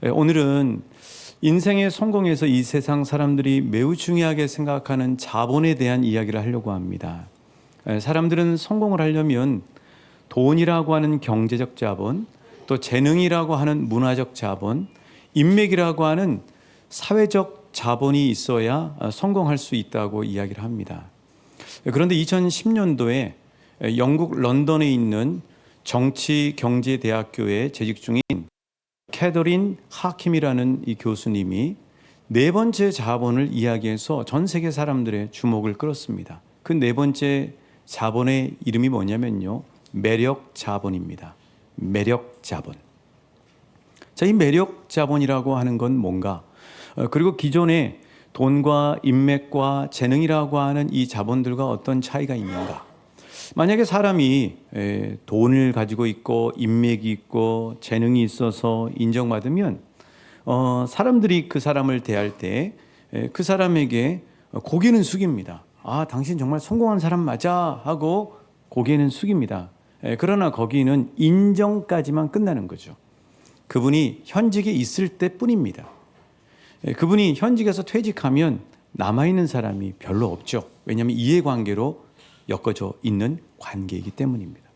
오늘은 인생의 성공에서 이 세상 사람들이 매우 중요하게 생각하는 자본에 대한 이야기를 하려고 합니다. 사람들은 성공을 하려면 돈이라고 하는 경제적 자본, 또 재능이라고 하는 문화적 자본, 인맥이라고 하는 사회적 자본이 있어야 성공할 수 있다고 이야기를 합니다. 그런데 2010년도에 영국 런던에 있는 정치경제대학교에 재직 중인 캐더린 하킴이라는 이 교수님이 네 번째 자본을 이야기해서 전 세계 사람들의 주목을 끌었습니다. 그 네 번째 자본의 이름이 뭐냐면요, 매력 자본입니다. 매력 자본. 자, 이 매력 자본이라고 하는 건 뭔가? 그리고 기존의 돈과 인맥과 재능이라고 하는 이 자본들과 어떤 차이가 있는가? 만약에 사람이 돈을 가지고 있고 인맥이 있고 재능이 있어서 인정받으면 사람들이 그 사람을 대할 때 그 사람에게 고개는 숙입니다. 아, 당신 정말 성공한 사람 맞아 하고 고개는 숙입니다. 그러나 거기는 인정까지만 끝나는 거죠. 그분이 현직에 있을 때뿐입니다. 그분이 현직에서 퇴직하면 남아있는 사람이 별로 없죠. 왜냐하면 이해관계로 엮어져 있는 관계이기 때문입니다.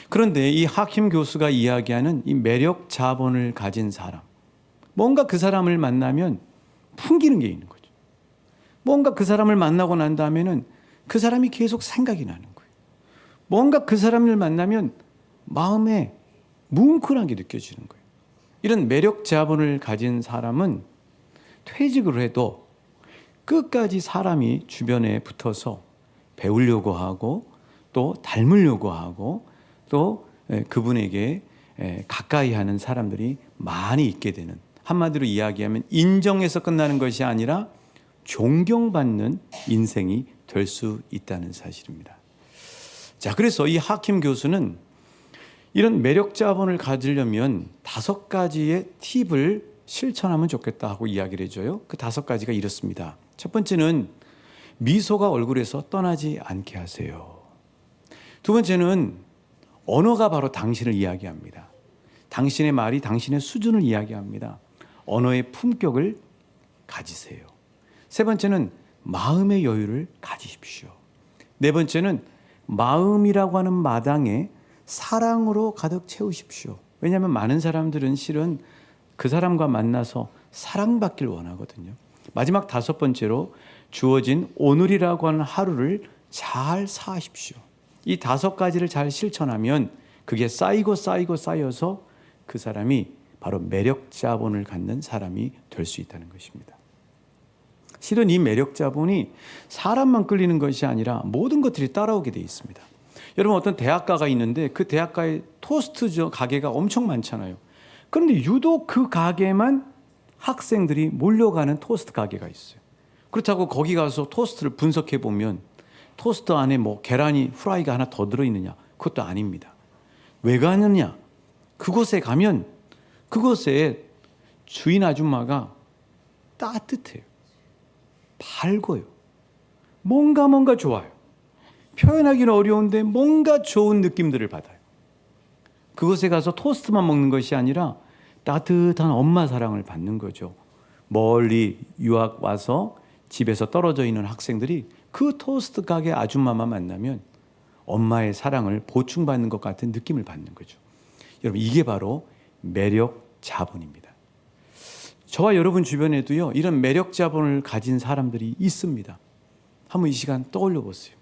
그런데 이 하킴 교수가 이야기하는 이 매력 자본을 가진 사람, 뭔가 그 사람을 만나면 풍기는 게 있는 거죠. 뭔가 그 사람을 만나고 난 다음에는 그 사람이 계속 생각이 나는 거예요. 뭔가 그 사람을 만나면 마음에 뭉클한 게 느껴지는 거예요. 이런 매력 자본을 가진 사람은 퇴직을 해도 끝까지 사람이 주변에 붙어서 배우려고 하고 또 닮으려고 하고 또 그분에게 가까이 하는 사람들이 많이 있게 되는, 한마디로 이야기하면 인정해서 끝나는 것이 아니라 존경받는 인생이 될 수 있다는 사실입니다. 자, 그래서 이 하킴 교수는 이런 매력 자본을 가지려면 5가지의 팁을 실천하면 좋겠다 하고 이야기를 해줘요. 그 5가지가 이렇습니다. 첫 번째는 미소가 얼굴에서 떠나지 않게 하세요. 두 번째는 언어가 바로 당신을 이야기합니다. 당신의 말이 당신의 수준을 이야기합니다. 언어의 품격을 가지세요. 세 번째는 마음의 여유를 가지십시오. 네 번째는 마음이라고 하는 마당에 사랑으로 가득 채우십시오. 왜냐하면 많은 사람들은 실은 그 사람과 만나서 사랑받길 원하거든요. 마지막 5번째로 주어진 오늘이라고 하는 하루를 잘 사십시오. 이 5가지를 잘 실천하면 그게 쌓여서 그 사람이 바로 매력 자본을 갖는 사람이 될 수 있다는 것입니다. 실은 이 매력 자본이 사람만 끌리는 것이 아니라 모든 것들이 따라오게 되어 있습니다. 여러분, 어떤 대학가가 있는데 그 대학가에 토스트 가게가 엄청 많잖아요. 그런데 유독 그 가게만 학생들이 몰려가는 토스트 가게가 있어요. 그렇다고 거기 가서 토스트를 분석해 보면 토스트 안에 뭐 계란이 후라이가 하나 더 들어있느냐? 그것도 아닙니다. 왜 가느냐? 그곳에 가면 그곳에 주인 아줌마가 따뜻해요. 밝아요. 뭔가 좋아요. 표현하기는 어려운데 뭔가 좋은 느낌들을 받아요. 그곳에 가서 토스트만 먹는 것이 아니라 따뜻한 엄마 사랑을 받는 거죠. 멀리 유학 와서 집에서 떨어져 있는 학생들이 그 토스트 가게 아줌마만 만나면 엄마의 사랑을 보충받는 것 같은 느낌을 받는 거죠. 여러분, 이게 바로 매력 자본입니다. 저와 여러분 주변에도요, 이런 매력 자본을 가진 사람들이 있습니다. 한번 이 시간 떠올려 보세요.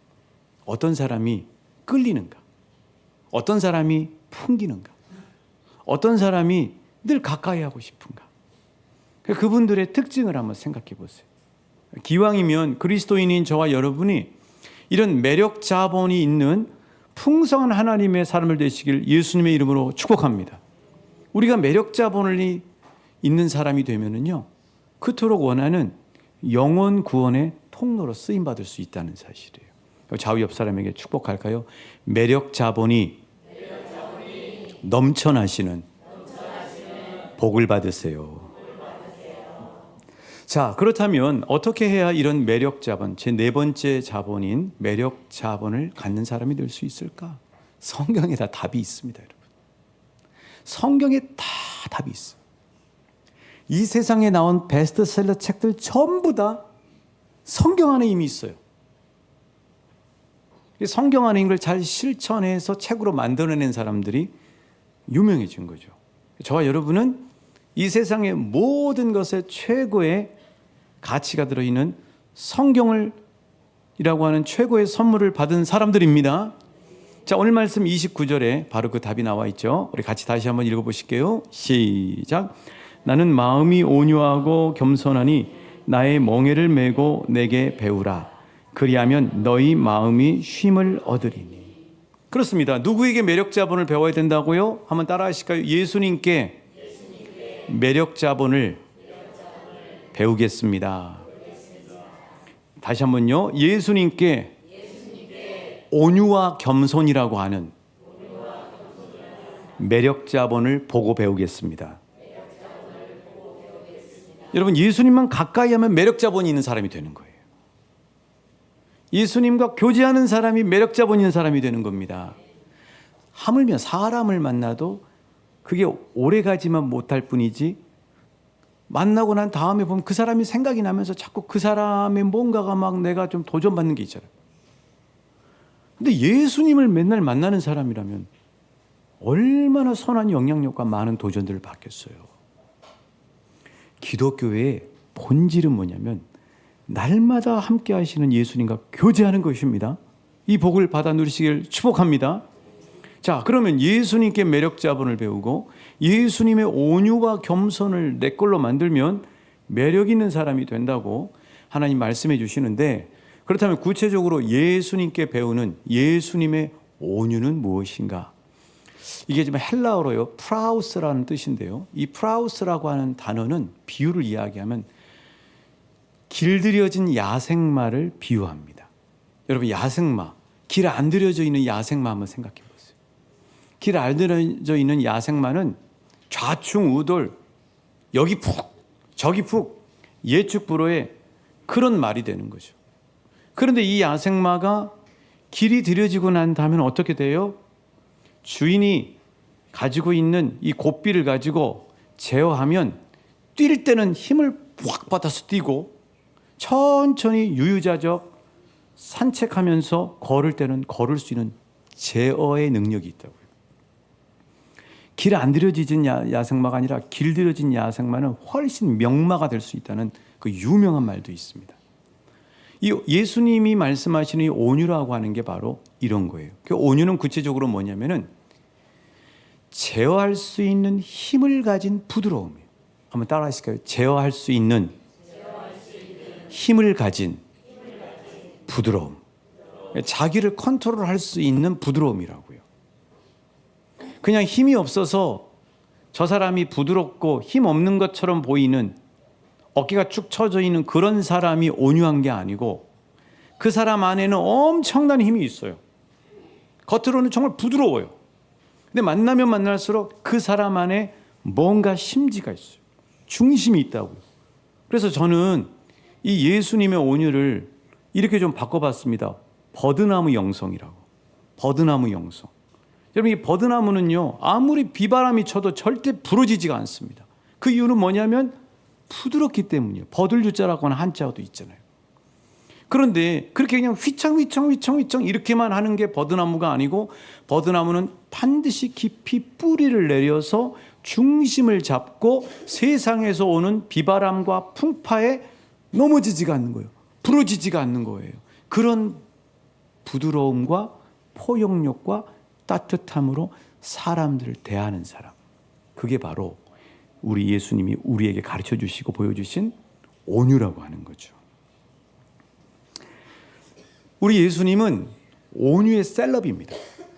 어떤 사람이 끌리는가? 어떤 사람이 풍기는가? 어떤 사람이 늘 가까이 하고 싶은가? 그분들의 특징을 한번 생각해 보세요. 기왕이면 그리스도인인 저와 여러분이 이런 매력 자본이 있는 풍성한 하나님의 사람을 되시길 예수님의 이름으로 축복합니다. 우리가 매력 자본이 있는 사람이 되면은요, 그토록 원하는 영혼 구원의 통로로 쓰임 받을 수 있다는 사실이에요. 좌우 옆 사람에게 축복할까요? 매력 자본이 넘쳐나시는 복을 받으세요. 자, 그렇다면 어떻게 해야 이런 매력 자본, 제 4번째 자본인 매력 자본을 갖는 사람이 될 수 있을까? 성경에 다 답이 있습니다, 여러분. 성경에 다 답이 있어요. 이 세상에 나온 베스트셀러 책들 전부 다 성경 안에 이미 있어요. 성경 안에 있는 걸 잘 실천해서 책으로 만들어낸 사람들이 유명해진 거죠. 저와 여러분은 이 세상의 모든 것에 최고의 가치가 들어있는 성경이라고 하는 최고의 선물을 받은 사람들입니다. 자, 오늘 말씀 29절에 바로 그 답이 나와 있죠. 우리 같이 다시 한번 읽어보실게요. 시작. 나는 마음이 온유하고 겸손하니 나의 멍에를 메고 내게 배우라. 그리하면 너희 마음이 쉼을 얻으리니. 그렇습니다. 누구에게 매력자본을 배워야 된다고요? 한번 따라 하실까요? 예수님께 매력자본을 배우겠습니다. 다시 한번요. 예수님께 온유와 겸손이라고 하는 매력자본을 보고 배우겠습니다. 여러분, 예수님만 가까이 하면 매력자본이 있는 사람이 되는 거예요. 예수님과 교제하는 사람이 매력자본 있는 사람이 되는 겁니다. 하물며 사람을 만나도 그게 오래가지만 못할 뿐이지, 만나고 난 다음에 보면 그 사람이 생각이 나면서 자꾸 그 사람의 뭔가가 막 내가 좀 도전받는 게 있잖아요. 근데 예수님을 맨날 만나는 사람이라면 얼마나 선한 영향력과 많은 도전들을 받겠어요. 기독교의 본질은 뭐냐면 날마다 함께 하시는 예수님과 교제하는 것입니다. 이 복을 받아 누리시길 축복합니다. 자, 그러면 예수님께 매력자본을 배우고 예수님의 온유와 겸손을 내 걸로 만들면 매력 있는 사람이 된다고 하나님 말씀해 주시는데, 그렇다면 구체적으로 예수님께 배우는 예수님의 온유는 무엇인가? 이게 지금 헬라어로요, 프라우스라는 뜻인데요. 이 프라우스라고 하는 단어는 비유를 이야기하면 길들여진 야생마를 비유합니다. 여러분, 야생마, 길 안 들여져 있는 야생마 한번 생각해 보세요. 길 안 들여져 있는 야생마는 좌충우돌, 여기 푹 저기 푹 예측불허의 그런 말이 되는 거죠. 그런데 이 야생마가 길이 들여지고 난 다음에 어떻게 돼요? 주인이 가지고 있는 이 고삐를 가지고 제어하면 뛸 때는 힘을 확 받아서 뛰고 천천히 유유자적 산책하면서 걸을 때는 걸을 수 있는 제어의 능력이 있다고요. 길 안 들여진 야생마가 아니라 길 들여진 야생마는 훨씬 명마가 될 수 있다는 그 유명한 말도 있습니다. 이 예수님이 말씀하시는 이 온유라고 하는 게 바로 이런 거예요. 그 온유는 구체적으로 뭐냐면은 제어할 수 있는 힘을 가진 부드러움이에요. 한번 따라 하실까요? 제어할 수 있는 힘을 가진 부드러움. 자기를 컨트롤할 수 있는 부드러움이라고요. 그냥 힘이 없어서 저 사람이 부드럽고 힘 없는 것처럼 보이는, 어깨가 축 처져 있는 그런 사람이 온유한 게 아니고 그 사람 안에는 엄청난 힘이 있어요. 겉으로는 정말 부드러워요. 근데 만나면 만날수록 그 사람 안에 뭔가 심지가 있어요. 중심이 있다고요. 그래서 저는 이 예수님의 온유를 이렇게 좀 바꿔봤습니다. 버드나무 영성이라고. 버드나무 영성. 여러분, 이 버드나무는요, 아무리 비바람이 쳐도 절대 부러지지가 않습니다. 그 이유는 뭐냐면 부드럽기 때문이에요. 버들유자라고 하는 한자도 있잖아요. 그런데 그렇게 그냥 휘청휘청 이렇게만 하는 게 버드나무가 아니고, 버드나무는 반드시 깊이 뿌리를 내려서 중심을 잡고 세상에서 오는 비바람과 풍파에 넘어지지가 않는 거예요. 부러지지가 않는 거예요. 그런 부드러움과 포용력과 따뜻함으로 사람들을 대하는 사람, 그게 바로 우리 예수님이 우리에게 가르쳐 주시고 보여주신 온유라고 하는 거죠. 우리 예수님은 온유의 셀럽입니다.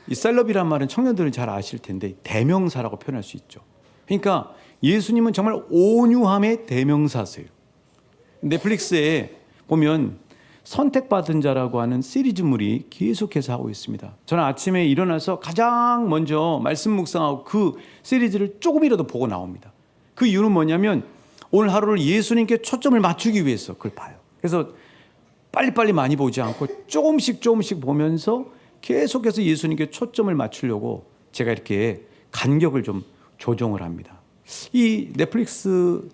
이 셀럽이란 말은 청년들은 잘 아실 텐데 대명사라고 표현할 수 있죠. 그러니까 예수님은 정말 온유함의 대명사세요. 넷플릭스에 보면 선택받은 자라고 하는 시리즈물이 계속해서 하고 있습니다. 저는 아침에 일어나서 가장 먼저 말씀 묵상하고 그 시리즈를 조금이라도 보고 나옵니다. 그 이유는 뭐냐면 오늘 하루를 예수님께 초점을 맞추기 위해서 그걸 봐요. 그래서 빨리빨리 많이 보지 않고 조금씩 보면서 계속해서 예수님께 초점을 맞추려고 제가 이렇게 간격을 좀 조정을 합니다. 이 넷플릭스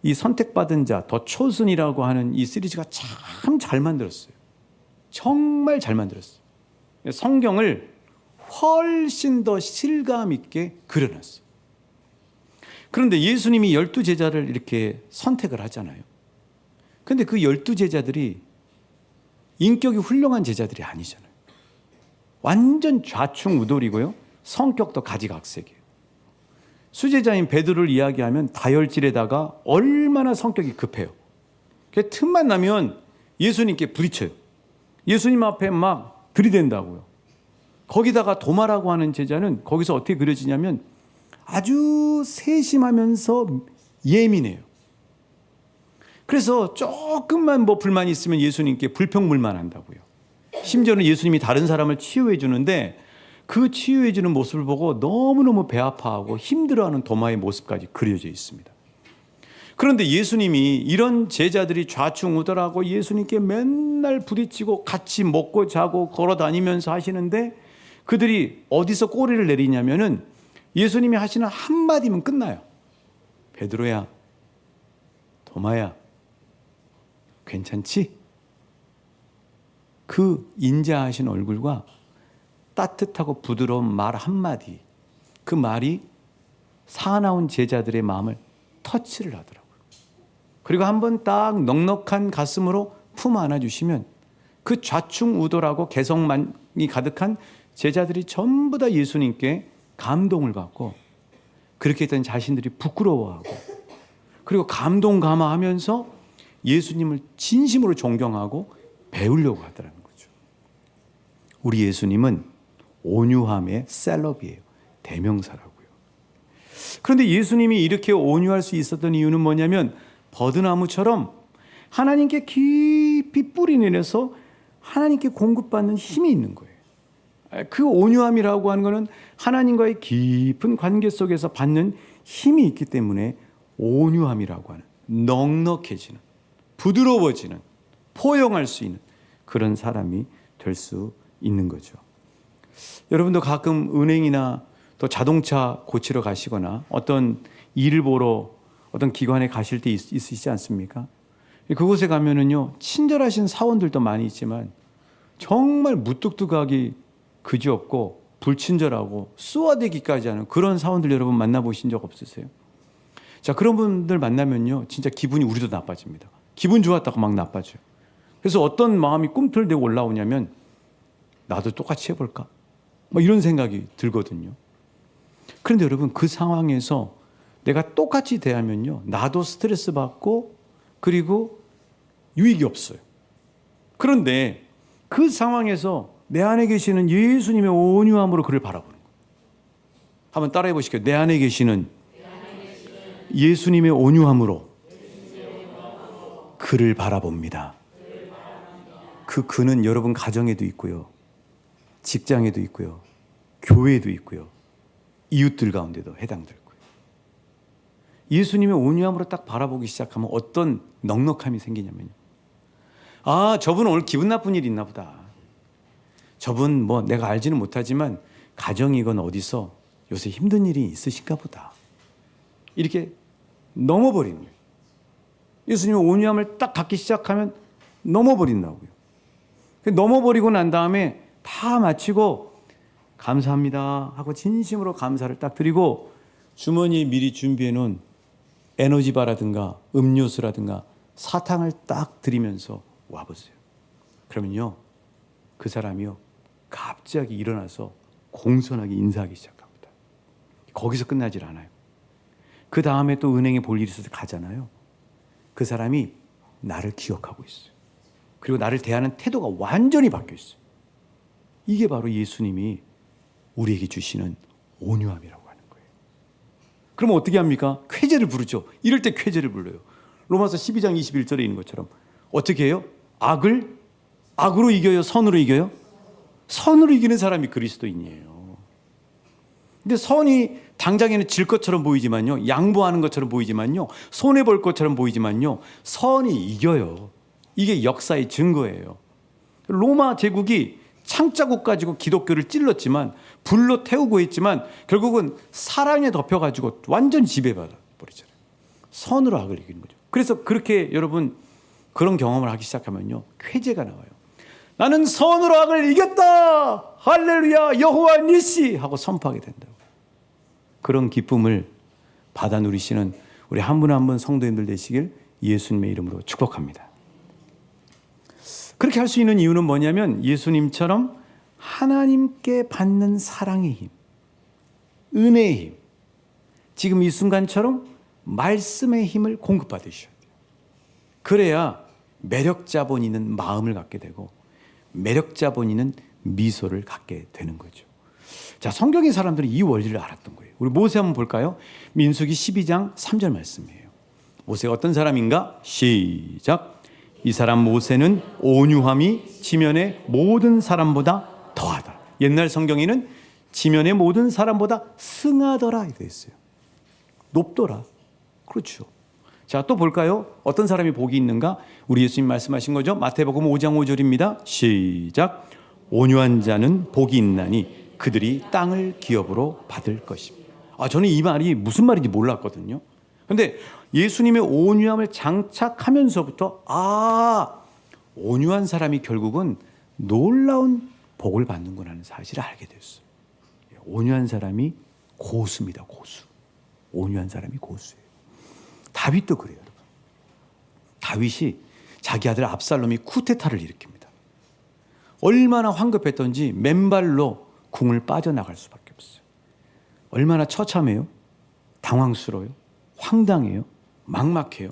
이 선택받은 자, 더 초슨이라고 하는 이 시리즈가 참 잘 만들었어요. 정말 잘 만들었어요. 성경을 훨씬 더 실감 있게 그려놨어요. 그런데 예수님이 12제자를 이렇게 선택을 하잖아요. 그런데 그 12제자들이 인격이 훌륭한 제자들이 아니잖아요. 완전 좌충우돌이고요. 성격도 가지각색이에요. 수제자인 베드로를 이야기하면 다혈질에다가 얼마나 성격이 급해요. 틈만 나면 예수님께 부딪혀요. 예수님 앞에 막 들이댄다고요. 거기다가 도마라고 하는 제자는 거기서 어떻게 그려지냐면 아주 세심하면서 예민해요. 그래서 조금만 뭐 불만이 있으면 예수님께 불평불만 한다고요. 심지어는 예수님이 다른 사람을 치유해 주는데 그 치유해 주는 모습을 보고 너무너무 배 아파하고 힘들어하는 도마의 모습까지 그려져 있습니다. 그런데 예수님이 이런 제자들이 좌충우돌하고 예수님께 맨날 부딪히고 같이 먹고 자고 걸어 다니면서 하시는데 그들이 어디서 꼬리를 내리냐면은 예수님이 하시는 한마디면 끝나요. 베드로야, 도마야, 괜찮지? 그 인자하신 얼굴과 따뜻하고 부드러운 말 한마디, 그 말이 사나운 제자들의 마음을 터치를 하더라고요. 그리고 한번 딱 넉넉한 가슴으로 품 안아주시면 그 좌충우돌하고 개성만이 가득한 제자들이 전부 다 예수님께 감동을 받고 그렇게 된 자신들이 부끄러워하고 그리고 감동감화하면서 예수님을 진심으로 존경하고 배우려고 하더라는 거죠. 우리 예수님은 온유함의 셀럽이에요. 대명사라고요. 그런데 예수님이 이렇게 온유할 수 있었던 이유는 뭐냐면 버드나무처럼 하나님께 깊이 뿌리 내려서 하나님께 공급받는 힘이 있는 거예요. 그 온유함이라고 하는 것은 하나님과의 깊은 관계 속에서 받는 힘이 있기 때문에 온유함이라고 하는 넉넉해지는, 부드러워지는, 포용할 수 있는 그런 사람이 될 수 있는 거죠. 여러분도 가끔 은행이나 또 자동차 고치러 가시거나 어떤 일을 보러 어떤 기관에 가실 때 있으시지 않습니까? 그곳에 가면은요, 친절하신 사원들도 많이 있지만 정말 무뚝뚝하기 그지없고 불친절하고 쏘아대기까지 하는 그런 사원들 여러분 만나보신 적 없으세요? 자, 그런 분들 만나면요, 진짜 기분이 우리도 나빠집니다. 기분 좋았다고 막 나빠져요. 그래서 어떤 마음이 꿈틀대고 올라오냐면 나도 똑같이 해볼까? 뭐 이런 생각이 들거든요. 그런데 여러분 그 상황에서 내가 똑같이 대하면요, 나도 스트레스 받고 그리고 유익이 없어요. 그런데 그 상황에서 내 안에 계시는 예수님의 온유함으로 그를 바라보는 거예요. 한번 따라해 보실게요. 내 안에 계시는 예수님의 온유함으로 그를 바라봅니다. 그 그는 여러분 가정에도 있고요, 직장에도 있고요, 교회에도 있고요, 이웃들 가운데도 해당될 거예요. 예수님의 온유함으로 딱 바라보기 시작하면 어떤 넉넉함이 생기냐면요, 아, 저분 오늘 기분 나쁜 일이 있나 보다. 저분 뭐 내가 알지는 못하지만 가정이건 어디서 요새 힘든 일이 있으신가 보다. 이렇게 넘어버리는 거예요. 예수님의 온유함을 딱 갖기 시작하면 넘어버린다고요. 넘어버리고 난 다음에 다 마치고 감사합니다 하고 진심으로 감사를 딱 드리고 주머니에 미리 준비해 놓은 에너지바라든가 음료수라든가 사탕을 딱 드리면서 와보세요. 그러면요, 그 사람이요, 갑자기 일어나서 공손하게 인사하기 시작합니다. 거기서 끝나질 않아요. 그 다음에 또 은행에 볼 일이 있어서 가잖아요. 그 사람이 나를 기억하고 있어요. 그리고 나를 대하는 태도가 완전히 바뀌어 있어요. 이게 바로 예수님이 우리에게 주시는 온유함이라고 하는 거예요. 그러면 어떻게 합니까? 쾌재를 부르죠. 이럴 때 쾌재를 불러요. 로마서 12장 21절에 있는 것처럼 어떻게 해요? 악을 악으로 이겨요? 선으로 이겨요? 선으로 이기는 사람이 그리스도인이에요. 근데 선이 당장에는 질 것처럼 보이지만요, 양보하는 것처럼 보이지만요, 손해볼 것처럼 보이지만요, 선이 이겨요. 이게 역사의 증거예요. 로마 제국이 창자국 가지고 기독교를 찔렀지만, 불로 태우고 했지만 결국은 사랑에 덮여가지고 완전히 지배받아 버리잖아요. 선으로 악을 이기는 거죠. 그래서 그렇게 여러분 그런 경험을 하기 시작하면요, 쾌재가 나와요. 나는 선으로 악을 이겼다, 할렐루야, 여호와 니시 하고 선포하게 된다고. 그런 기쁨을 받아 누리시는 우리 한 분 한 분 성도님들 되시길 예수님의 이름으로 축복합니다. 그렇게 할 수 있는 이유는 뭐냐면, 예수님처럼 하나님께 받는 사랑의 힘, 은혜의 힘, 지금 이 순간처럼 말씀의 힘을 공급받으셔야 돼요. 그래야 매력자본 있는 마음을 갖게 되고 매력자본 있는 미소를 갖게 되는 거죠. 자, 성경의 사람들은 이 원리를 알았던 거예요. 우리 모세 한번 볼까요? 민수기 12장 3절 말씀이에요. 모세가 어떤 사람인가? 시작. 이 사람 모세는 온유함이 지면의 모든 사람보다 더하다. 옛날 성경에는 지면의 모든 사람보다 승하더라 이렇게 되어 있어요. 높더라. 그렇죠. 자, 또 볼까요? 어떤 사람이 복이 있는가? 우리 예수님 말씀하신 거죠. 마태복음 5장 5절입니다. 시작. 온유한 자는 복이 있나니 그들이 땅을 기업으로 받을 것입니다. 저는 이 말이 무슨 말인지 몰랐거든요. 그런데 예수님의 온유함을 장착하면서부터 온유한 사람이 결국은 놀라운 복을 받는구나 하는 사실을 알게 됐어요. 온유한 사람이 고수입니다. 고수. 온유한 사람이 고수예요. 다윗도 그래요. 여러분. 다윗이 자기 아들 압살롬이 쿠데타를 일으킵니다. 얼마나 황급했던지 맨발로 궁을 빠져나갈 수밖에 없어요. 얼마나 처참해요. 당황스러워요. 황당해요. 막막해요.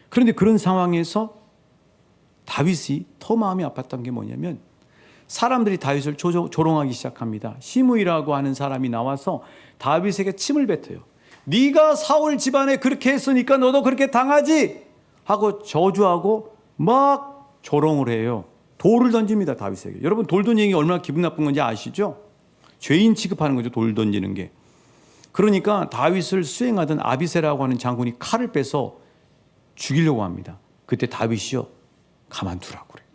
그런데 그런 상황에서 다윗이 더 마음이 아팠던 게 뭐냐면, 사람들이 다윗을 조롱하기 시작합니다. 시므이라고 하는 사람이 나와서 다윗에게 침을 뱉어요. 네가 사울 집안에 그렇게 했으니까 너도 그렇게 당하지 하고 저주하고 막 조롱을 해요. 돌을 던집니다. 다윗에게. 여러분, 돌 던지는 게 얼마나 기분 나쁜 건지 아시죠? 죄인 취급하는 거죠. 돌 던지는 게. 그러니까 다윗을 수행하던 아비새라고 하는 장군이 칼을 빼서 죽이려고 합니다. 그때 다윗이요, 가만두라고 그래요.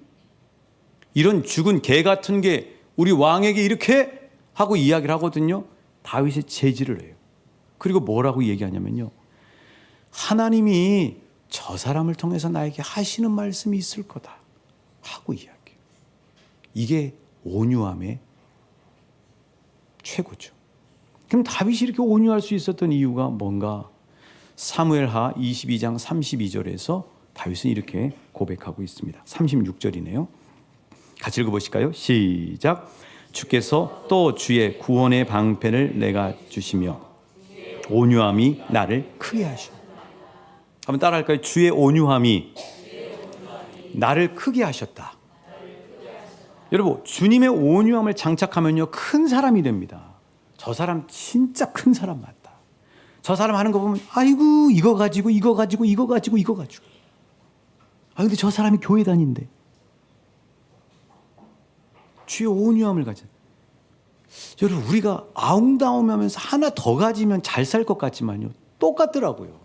이런 죽은 개 같은 게 우리 왕에게 이렇게 하고 이야기를 하거든요. 다윗이 제지를 해요. 그리고 뭐라고 얘기하냐면요, 하나님이 저 사람을 통해서 나에게 하시는 말씀이 있을 거다 하고 이야기해요. 이게 온유함의 최고죠. 그럼 다윗이 이렇게 온유할 수 있었던 이유가 뭔가? 사무엘하 22장 32절에서 다윗은 이렇게 고백하고 있습니다. 36절이네요. 같이 읽어보실까요? 시작. 주께서 또 주의 구원의 방편을 내가 주시며 온유함이 나를 크게 하시오. 한번 따라할까요? 주의 온유함이 나를 크게 하셨다. 여러분, 주님의 온유함을 장착하면요, 큰 사람이 됩니다. 저 사람 진짜 큰 사람 맞다. 저 사람 하는 거 보면 아이고 이거 가지고 근데 저 사람이 교회 다닌대. 주의 온유함을 가진. 여러분, 우리가 아웅다웅하면서 하나 더 가지면 잘 살 것 같지만요, 똑같더라고요.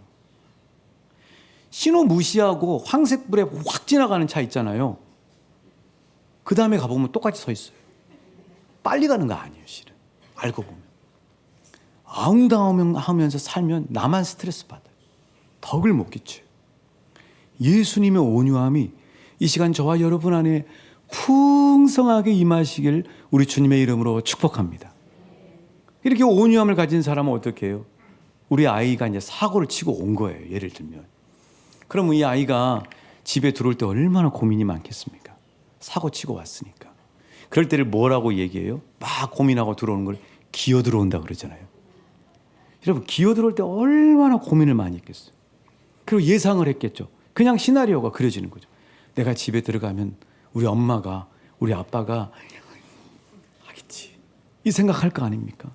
신호 무시하고 황색불에 확 지나가는 차 있잖아요. 그 다음에 가보면 똑같이 서 있어요. 빨리 가는 거 아니에요, 실은. 알고 보면. 아웅다웅하면서 살면 나만 스트레스 받아요. 덕을 못 끼쳐요. 예수님의 온유함이 이 시간 저와 여러분 안에 풍성하게 임하시길 우리 주님의 이름으로 축복합니다. 이렇게 온유함을 가진 사람은 어떻게 해요? 우리 아이가 이제 사고를 치고 온 거예요. 예를 들면. 그럼 이 아이가 집에 들어올 때 얼마나 고민이 많겠습니까? 사고 치고 왔으니까. 그럴 때를 뭐라고 얘기해요? 막 고민하고 들어오는 걸 기어 들어온다 그러잖아요. 여러분, 기어 들어올 때 얼마나 고민을 많이 했겠어요. 그리고 예상을 했겠죠. 그냥 시나리오가 그려지는 거죠. 내가 집에 들어가면 우리 엄마가, 우리 아빠가 하겠지, 이 생각할 거 아닙니까?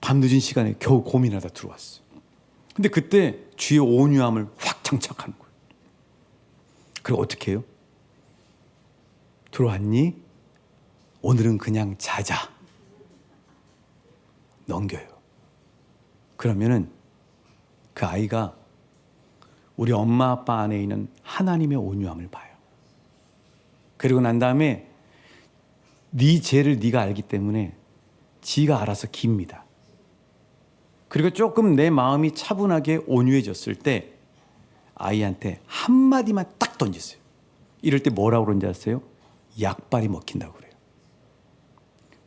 밤늦은 시간에 겨우 고민하다 들어왔어요. 근데 그때 주의 온유함을 확 장착하는 거예요. 그리고 어떻게 해요? 들어왔니? 오늘은 그냥 자자. 넘겨요. 그러면은 그 아이가 우리 엄마 아빠 안에 있는 하나님의 온유함을 봐요. 그리고 난 다음에 네 죄를 네가 알기 때문에 지가 알아서 깁니다. 그리고 조금 내 마음이 차분하게 온유해졌을 때 아이한테 한마디만 딱 던졌어요. 이럴 때 뭐라고 그런지 아세요? 약발이 먹힌다고 그래요.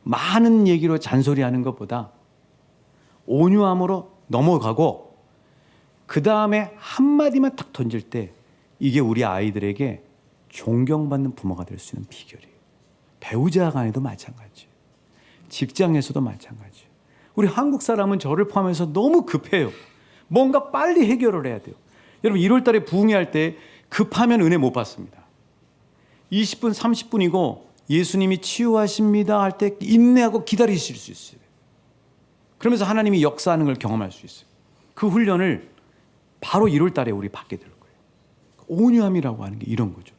많은 얘기로 잔소리하는 것보다 온유함으로 넘어가고 그 다음에 한마디만 딱 던질 때 이게 우리 아이들에게 존경받는 부모가 될 수 있는 비결이에요. 배우자 간에도 마찬가지예요. 직장에서도 마찬가지예요. 우리 한국 사람은 저를 포함해서 너무 급해요. 뭔가 빨리 해결을 해야 돼요. 여러분 1월 달에 부흥회할 때 급하면 은혜 못 받습니다. 20분 30분이고 예수님이 치유하십니다 할 때 인내하고 기다리실 수 있어요. 그러면서 하나님이 역사하는 걸 경험할 수 있어요. 그 훈련을 바로 1월 달에 우리 받게 될 거예요. 온유함이라고 하는 게 이런 거죠.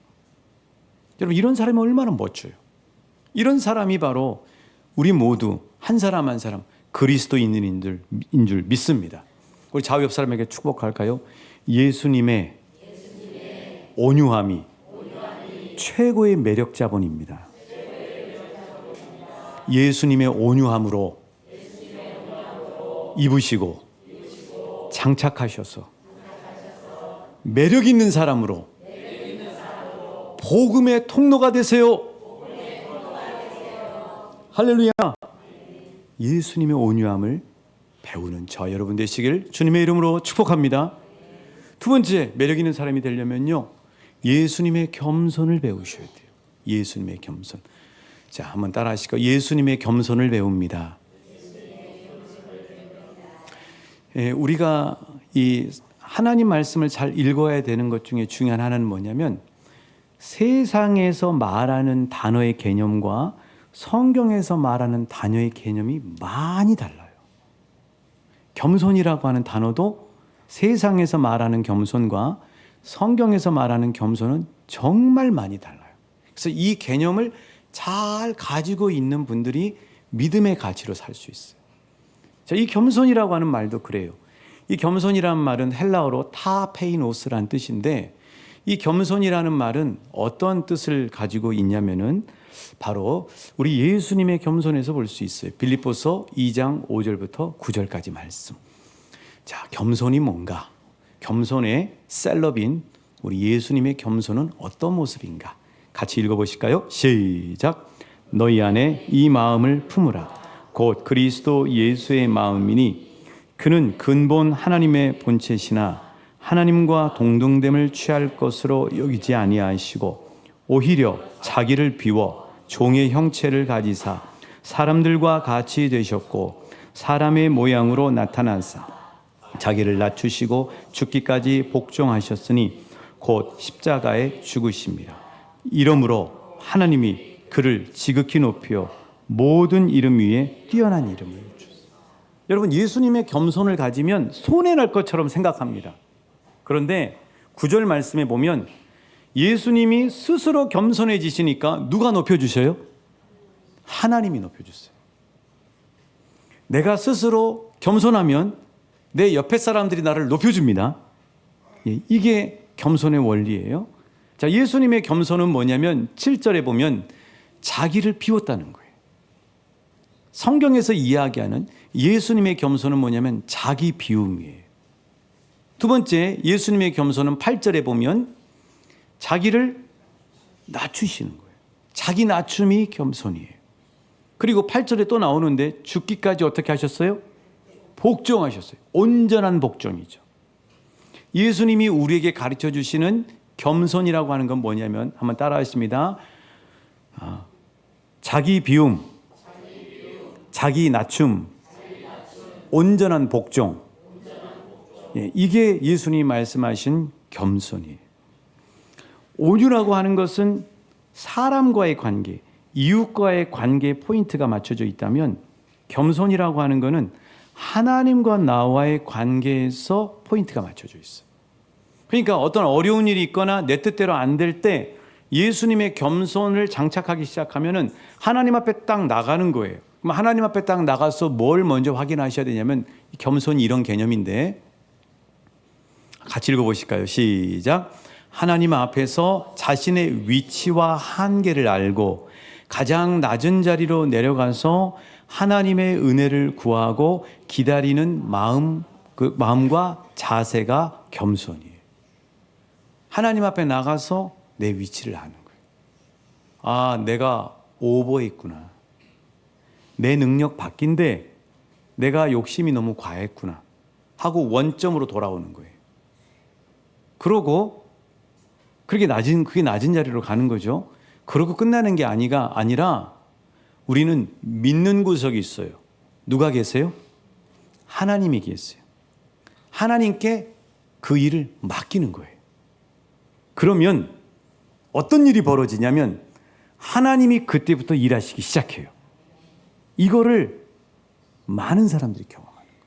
여러분 이런 사람이 얼마나 멋져요. 이런 사람이 바로 우리 모두 한 사람 한 사람 그리스도인인 줄 믿습니다. 우리 좌우 옆 사람에게 축복할까요? 예수님의 온유함이 최고의 매력 자본입니다. 예수님의 온유함으로 입으시고 장착하셔서 매력 있는 사람으로 복음의 통로가 되세요. 할렐루야. 예수님의 온유함을 배우는 저 여러분 되시길 주님의 이름으로 축복합니다. 두 번째, 매력 있는 사람이 되려면요, 예수님의 겸손을 배우셔야 돼요. 예수님의 겸손. 자, 한번 따라 하시고, 예수님의 겸손을 배웁니다. 우리가 이 하나님 말씀을 잘 읽어야 되는 것 중에 중요한 하나는 뭐냐면, 세상에서 말하는 단어의 개념과 성경에서 말하는 단어의 개념이 많이 달라요. 겸손이라고 하는 단어도 세상에서 말하는 겸손과 성경에서 말하는 겸손은 정말 많이 달라요. 그래서 이 개념을 잘 가지고 있는 분들이 믿음의 가치로 살 수 있어요. 자, 이 겸손이라고 하는 말도 그래요. 이 겸손이라는 말은 헬라어로 타페이노스라는 뜻인데, 이 겸손이라는 말은 어떤 뜻을 가지고 있냐면은 바로 우리 예수님의 겸손에서 볼 수 있어요. 빌립보서 2장 5절부터 9절까지 말씀. 자, 겸손이 뭔가? 겸손의 셀럽인 우리 예수님의 겸손은 어떤 모습인가? 같이 읽어보실까요? 시작. 너희 안에 이 마음을 품으라. 곧 그리스도 예수의 마음이니 그는 근본 하나님의 본체시나 하나님과 동등됨을 취할 것으로 여기지 아니하시고 오히려 자기를 비워 종의 형체를 가지사 사람들과 같이 되셨고 사람의 모양으로 나타나사 자기를 낮추시고 죽기까지 복종하셨으니 곧 십자가에 죽으심이라. 이러므로 하나님이 그를 지극히 높여 모든 이름 위에 뛰어난 이름을 주셨어요. 여러분, 예수님의 겸손을 가지면 손해날 것처럼 생각합니다. 그런데 9절 말씀에 보면 예수님이 스스로 겸손해지시니까 누가 높여주셔요? 하나님이 높여주세요. 내가 스스로 겸손하면 내 옆에 사람들이 나를 높여줍니다. 이게 겸손의 원리예요. 자, 예수님의 겸손은 뭐냐면 7절에 보면 자기를 비웠다는 거예요. 성경에서 이야기하는 예수님의 겸손은 뭐냐면 자기 비움이에요. 두 번째, 예수님의 겸손은 8절에 보면 자기를 낮추시는 거예요. 자기 낮춤이 겸손이에요. 그리고 8절에 또 나오는데 죽기까지 어떻게 하셨어요? 복종하셨어요. 온전한 복종이죠. 예수님이 우리에게 가르쳐 주시는 겸손이라고 하는 건 뭐냐면 한번 따라 하십니다. 자기 비움, 자기 낮춤, 온전한 복종. 이게 예수님이 말씀하신 겸손이에요. 온유라고 하는 것은 사람과의 관계, 이웃과의 관계에 포인트가 맞춰져 있다면 겸손이라고 하는 것은 하나님과 나와의 관계에서 포인트가 맞춰져 있어요. 그러니까 어떤 어려운 일이 있거나 내 뜻대로 안 될 때 예수님의 겸손을 장착하기 시작하면은 하나님 앞에 딱 나가는 거예요. 그럼 하나님 앞에 딱 나가서 뭘 먼저 확인하셔야 되냐면 겸손이 이런 개념인데 같이 읽어보실까요? 시작. 하나님 앞에서 자신의 위치와 한계를 알고 가장 낮은 자리로 내려가서 하나님의 은혜를 구하고 기다리는 마음과 자세가 겸손이에요. 하나님 앞에 나가서 내 위치를 아는 거예요. 아, 내가 오버했구나. 내 능력 밖인데 내가 욕심이 너무 과했구나 하고 원점으로 돌아오는 거예요. 그러고 그게 낮은 자리로 가는 거죠. 그러고 끝나는 게 아니라 우리는 믿는 구석이 있어요. 누가 계세요? 하나님이 계세요. 하나님께 그 일을 맡기는 거예요. 그러면 어떤 일이 벌어지냐면 하나님이 그때부터 일하시기 시작해요. 이거를 많은 사람들이 경험하는 거예요.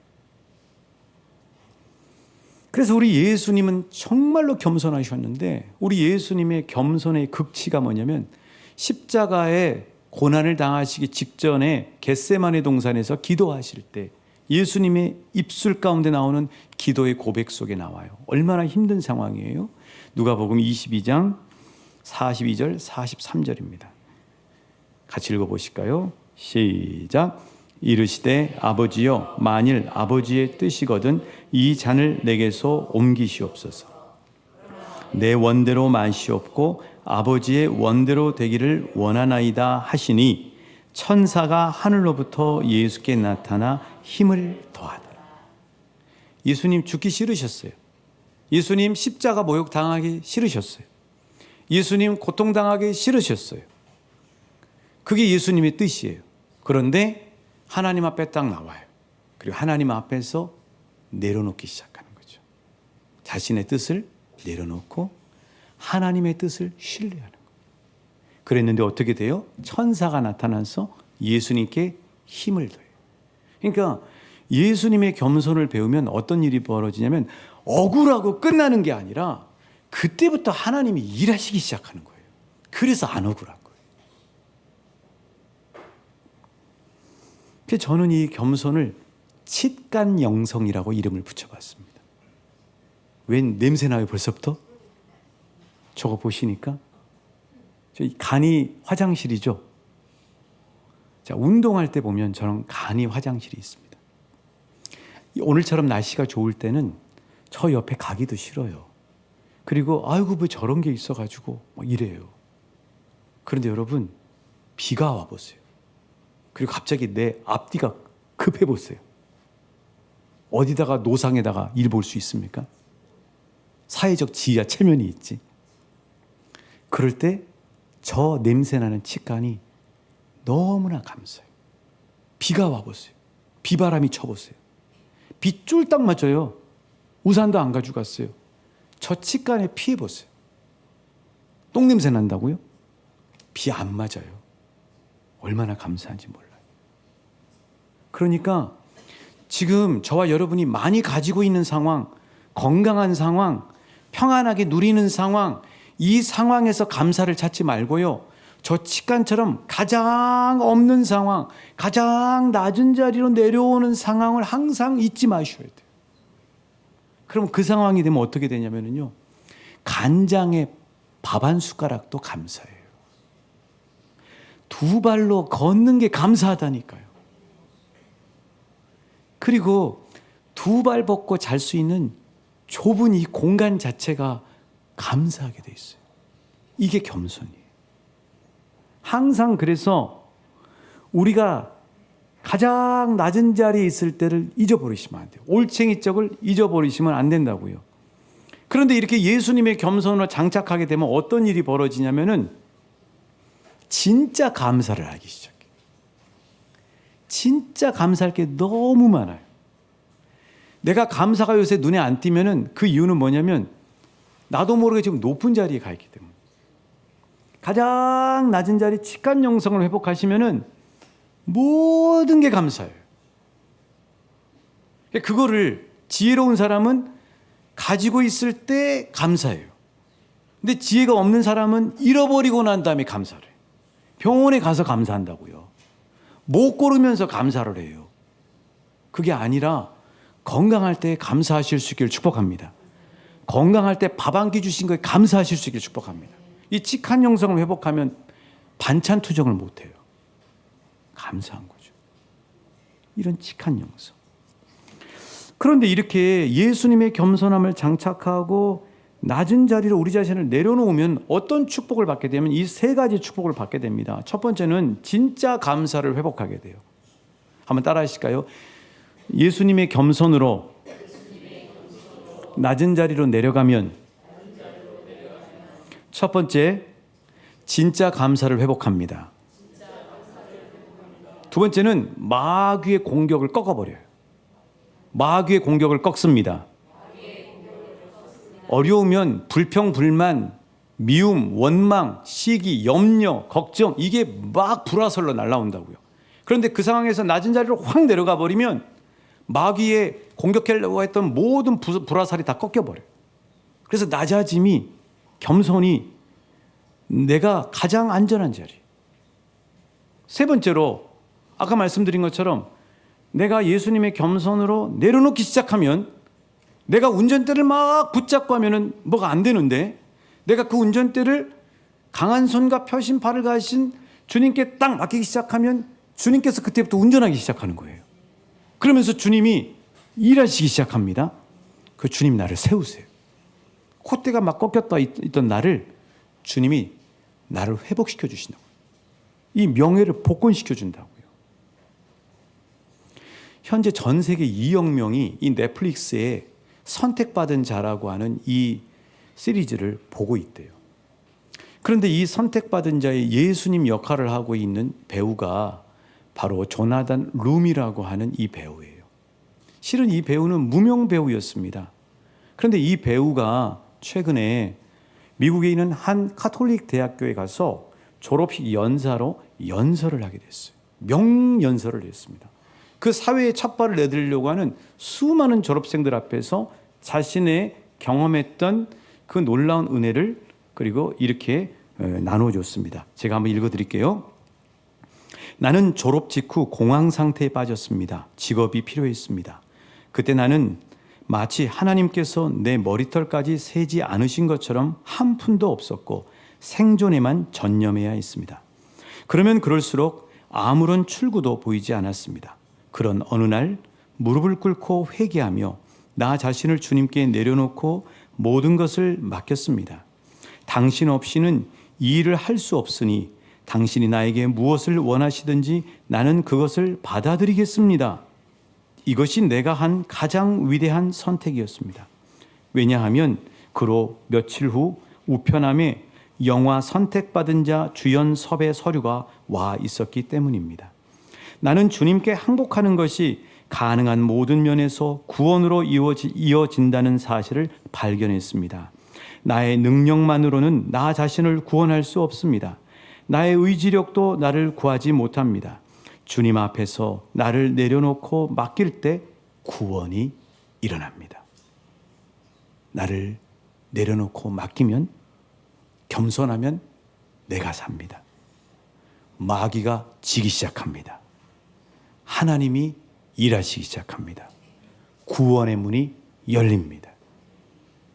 그래서 우리 예수님은 정말로 겸손하셨는데 우리 예수님의 겸손의 극치가 뭐냐면 십자가에 고난을 당하시기 직전에 겟세마네 동산에서 기도하실 때 예수님의 입술 가운데 나오는 기도의 고백 속에 나와요. 얼마나 힘든 상황이에요. 누가복음 22장 42절 43절입니다. 같이 읽어보실까요? 시작. 이르시되 아버지여 만일 아버지의 뜻이거든 이 잔을 내게서 옮기시옵소서. 내 원대로 마시옵고 아버지의 원대로 되기를 원하나이다 하시니 천사가 하늘로부터 예수께 나타나 힘을 더하더라. 예수님 죽기 싫으셨어요. 예수님 십자가 모욕 당하기 싫으셨어요. 예수님 고통당하기 싫으셨어요. 그게 예수님의 뜻이에요. 그런데 하나님 앞에 딱 나와요. 그리고 하나님 앞에서 내려놓기 시작하는 거죠. 자신의 뜻을 내려놓고 하나님의 뜻을 신뢰하는 거예요. 그랬는데 어떻게 돼요? 천사가 나타나서 예수님께 힘을 더해요. 그러니까 예수님의 겸손을 배우면 어떤 일이 벌어지냐면 억울하고 끝나는 게 아니라 그때부터 하나님이 일하시기 시작하는 거예요. 그래서 안 억울한 거예요. 그래서 저는 이 겸손을 칫간영성이라고 이름을 붙여봤습니다. 웬 냄새나요 벌써부터? 저거 보시니까 저희 간이 화장실이죠. 자, 운동할 때 보면 저는 간이 화장실이 있습니다. 오늘처럼 날씨가 좋을 때는 저 옆에 가기도 싫어요. 그리고 아이고 왜 저런 게 있어가지고 막 이래요. 그런데 여러분 비가 와보세요. 그리고 갑자기 내 앞뒤가 급해보세요. 어디다가 노상에다가 일 볼 수 있습니까? 사회적 지위와 체면이 있지. 그럴 때 저 냄새나는 칫간이 너무나 감사해요. 비가 와보세요. 비바람이 쳐보세요. 비 쫄딱 맞아요. 우산도 안 가져갔어요. 저 칫간에 피해보세요. 똥냄새 난다고요? 비 안 맞아요. 얼마나 감사한지 몰라요. 그러니까 지금 저와 여러분이 많이 가지고 있는 상황, 건강한 상황, 평안하게 누리는 상황, 이 상황에서 감사를 찾지 말고요. 저 칫간처럼 가장 없는 상황, 가장 낮은 자리로 내려오는 상황을 항상 잊지 마셔야 돼요. 그럼 그 상황이 되면 어떻게 되냐면요. 간장에 밥 한 숟가락도 감사해요. 두 발로 걷는 게 감사하다니까요. 그리고 두 발 벗고 잘 수 있는 좁은 이 공간 자체가 감사하게 돼 있어요. 이게 겸손이에요. 항상 그래서 우리가 가장 낮은 자리에 있을 때를 잊어버리시면 안 돼요. 올챙이 쪽을 잊어버리시면 안 된다고요. 그런데 이렇게 예수님의 겸손을 장착하게 되면 어떤 일이 벌어지냐면은 진짜 감사를 하기 시작해요. 진짜 감사할 게 너무 많아요. 내가 감사가 요새 눈에 안 띄면은 그 이유는 뭐냐면 나도 모르게 지금 높은 자리에 가 있기 때문에. 가장 낮은 자리 칫간영성을 회복하시면은 모든 게 감사해요. 그거를 지혜로운 사람은 가지고 있을 때 감사해요. 근데 지혜가 없는 사람은 잃어버리고 난 다음에 감사를 해요. 병원에 가서 감사한다고요. 못 고르면서 감사를 해요. 그게 아니라 건강할 때 감사하실 수 있기를 축복합니다. 건강할 때 밥 한 끼 주신 거에 감사하실 수 있기를 축복합니다. 이 칙한영성을 회복하면 반찬 투정을 못해요. 감사한 거죠. 이런 칙한영성. 그런데 이렇게 예수님의 겸손함을 장착하고 낮은 자리로 우리 자신을 내려놓으면 어떤 축복을 받게 되면 이 세 가지 축복을 받게 됩니다. 첫 번째는 진짜 감사를 회복하게 돼요. 한번 따라 하실까요? 예수님의 겸손으로 낮은 자리로 내려가면 첫 번째, 진짜 감사를 회복합니다. 두 번째는 마귀의 공격을 꺾어버려요. 마귀의 공격을 꺾습니다. 어려우면 불평, 불만, 미움, 원망, 시기, 염려, 걱정 이게 막 불화설로 날라온다고요. 그런데 그 상황에서 낮은 자리로 확 내려가 버리면 마귀의 공격하려고 했던 모든 불화살이 다 꺾여버려요. 그래서 낮아짐이, 겸손이 내가 가장 안전한 자리. 세 번째로 아까 말씀드린 것처럼 내가 예수님의 겸손으로 내려놓기 시작하면 내가 운전대를 막 붙잡고 하면은 뭐가 안 되는데 내가 그 운전대를 강한 손과 펴신 팔을 가신 주님께 딱 맡기기 시작하면 주님께서 그때부터 운전하기 시작하는 거예요. 그러면서 주님이 일하시기 시작합니다. 그 주님 나를 세우세요. 콧대가 막 꺾였다 있던 나를 주님이 나를 회복시켜 주신다고요. 이 명예를 복권시켜 준다고요. 현재 전 세계 2억 명이 이 넷플릭스에 선택받은 자라고 하는 이 시리즈를 보고 있대요. 그런데 이 선택받은 자의 예수님 역할을 하고 있는 배우가 바로 조나단 룸이라고 하는 이 배우예요. 실은 이 배우는 무명 배우였습니다. 그런데 이 배우가 최근에 미국에 있는 한 카톨릭 대학교에 가서 졸업식 연사로 연설을 하게 됐어요. 명연설을 했습니다. 그 사회에 첫발을 내디려고 하는 수많은 졸업생들 앞에서 자신의 경험했던 그 놀라운 은혜를 그리고 이렇게 나눠줬습니다. 제가 한번 읽어드릴게요. 나는 졸업 직후 공황 상태에 빠졌습니다. 직업이 필요했습니다. 그때 나는 마치 하나님께서 내 머리털까지 세지 않으신 것처럼 한 푼도 없었고 생존에만 전념해야 했습니다. 그러면 그럴수록 아무런 출구도 보이지 않았습니다. 그런 어느 날 무릎을 꿇고 회개하며 나 자신을 주님께 내려놓고 모든 것을 맡겼습니다. 당신 없이는 이 일을 할 수 없으니 당신이 나에게 무엇을 원하시든지 나는 그것을 받아들이겠습니다. 이것이 내가 한 가장 위대한 선택이었습니다. 왜냐하면 그로 며칠 후 우편함에 영화 선택받은 자 주연 섭외 서류가 와 있었기 때문입니다. 나는 주님께 항복하는 것이 가능한 모든 면에서 구원으로 이어진다는 사실을 발견했습니다. 나의 능력만으로는 나 자신을 구원할 수 없습니다. 나의 의지력도 나를 구하지 못합니다. 주님 앞에서 나를 내려놓고 맡길 때 구원이 일어납니다. 나를 내려놓고 맡기면, 겸손하면 내가 삽니다. 마귀가 지기 시작합니다. 하나님이 일하시기 시작합니다. 구원의 문이 열립니다.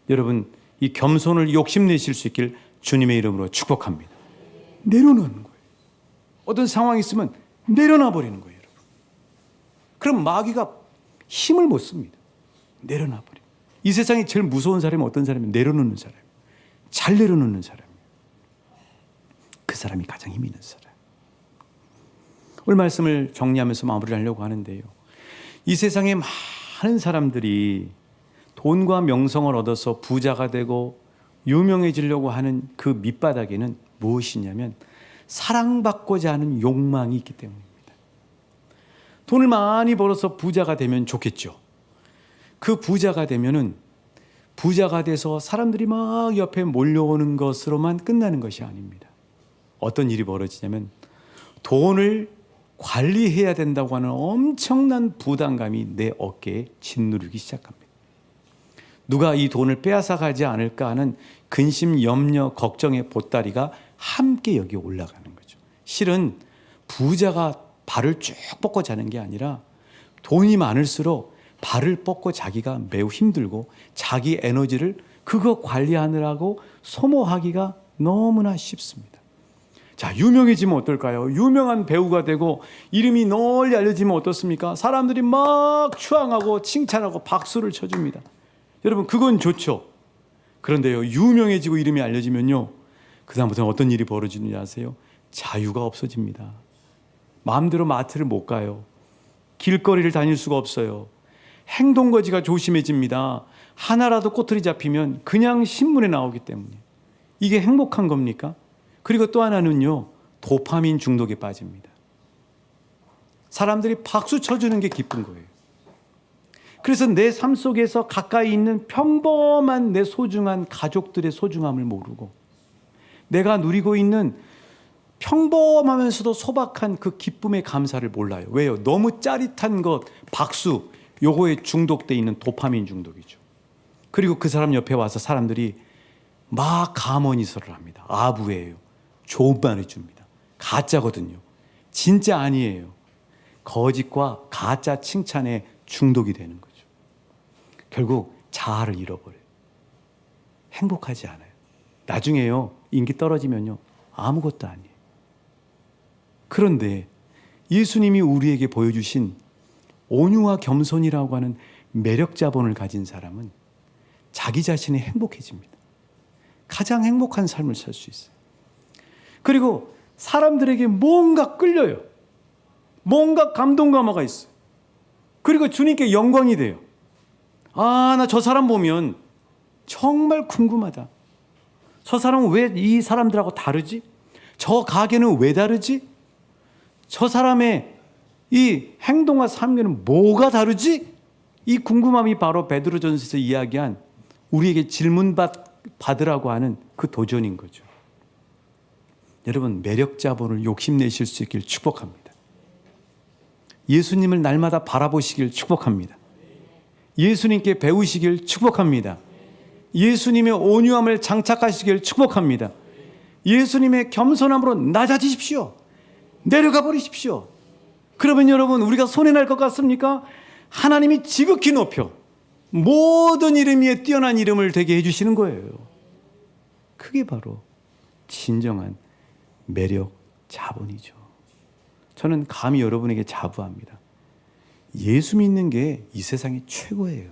여러분, 이 겸손을 욕심내실 수 있길 주님의 이름으로 축복합니다. 내려놓는 거예요. 어떤 상황이 있으면 내려놔 버리는 거예요, 여러분. 그럼 마귀가 힘을 못 씁니다. 내려놔 버려. 이 세상에 제일 무서운 사람이 어떤 사람이면 내려놓는 사람이에요. 잘 내려놓는 사람이에요. 그 사람이 가장 힘 있는 사람. 오늘 말씀을 정리하면서 마무리를 하려고 하는데요. 이 세상에 많은 사람들이 돈과 명성을 얻어서 부자가 되고 유명해지려고 하는 그 밑바닥에는 무엇이냐면 사랑받고자 하는 욕망이 있기 때문입니다. 돈을 많이 벌어서 부자가 되면 좋겠죠. 그 부자가 되면은 부자가 돼서 사람들이 막 옆에 몰려오는 것으로만 끝나는 것이 아닙니다. 어떤 일이 벌어지냐면 돈을 관리해야 된다고 하는 엄청난 부담감이 내 어깨에 짓누르기 시작합니다. 누가 이 돈을 빼앗아 가지 않을까 하는 근심, 염려, 걱정의 보따리가 함께 여기 올라가는 거죠. 실은 부자가 발을 쭉 뻗고 자는 게 아니라 돈이 많을수록 발을 뻗고 자기가 매우 힘들고 자기 에너지를 그거 관리하느라고 소모하기가 너무나 쉽습니다. 자, 유명해지면 어떨까요? 유명한 배우가 되고 이름이 널리 알려지면 어떻습니까? 사람들이 막 추앙하고 칭찬하고 박수를 쳐줍니다. 여러분, 그건 좋죠. 그런데요, 유명해지고 이름이 알려지면요, 그다음부터는 어떤 일이 벌어지는지 아세요? 자유가 없어집니다. 마음대로 마트를 못 가요. 길거리를 다닐 수가 없어요. 행동거지가 조심해집니다. 하나라도 꼬투리 잡히면 그냥 신문에 나오기 때문에. 이게 행복한 겁니까? 그리고 또 하나는요, 도파민 중독에 빠집니다. 사람들이 박수 쳐주는 게 기쁜 거예요. 그래서 내 삶 속에서 가까이 있는 평범한 내 소중한 가족들의 소중함을 모르고, 내가 누리고 있는 평범하면서도 소박한 그 기쁨의 감사를 몰라요. 왜요? 너무 짜릿한 것, 박수, 요거에 중독돼 있는 도파민 중독이죠. 그리고 그 사람 옆에 와서 사람들이 막 가모니설을 합니다. 아부예요. 좋은 말 해줍니다. 가짜거든요. 진짜 아니에요. 거짓과 가짜 칭찬에 중독이 되는 거죠. 결국 자아를 잃어버려요. 행복하지 않아요. 나중에요, 인기 떨어지면요, 아무것도 아니에요. 그런데 예수님이 우리에게 보여주신 온유와 겸손이라고 하는 매력 자본을 가진 사람은 자기 자신이 행복해집니다. 가장 행복한 삶을 살 수 있어요. 그리고 사람들에게 뭔가 끌려요. 뭔가 감동감화가 있어요. 그리고 주님께 영광이 돼요. 아, 나 저 사람 보면 정말 궁금하다. 저 사람은 왜 이 사람들하고 다르지? 저 가게는 왜 다르지? 저 사람의 이 행동과 삶과는 뭐가 다르지? 이 궁금함이 바로 베드로전서에서 이야기한 우리에게 질문 받으라고 하는 그 도전인 거죠. 여러분, 매력 자본을 욕심내실 수 있길 축복합니다. 예수님을 날마다 바라보시길 축복합니다. 예수님께 배우시길 축복합니다. 예수님의 온유함을 장착하시길 축복합니다. 예수님의 겸손함으로 낮아지십시오. 내려가 버리십시오. 그러면 여러분, 우리가 손해날 것 같습니까? 하나님이 지극히 높여 모든 이름 위에 뛰어난 이름을 되게 해주시는 거예요. 그게 바로 진정한 매력 자본이죠. 저는 감히 여러분에게 자부합니다. 예수 믿는 게 이 세상의 최고예요.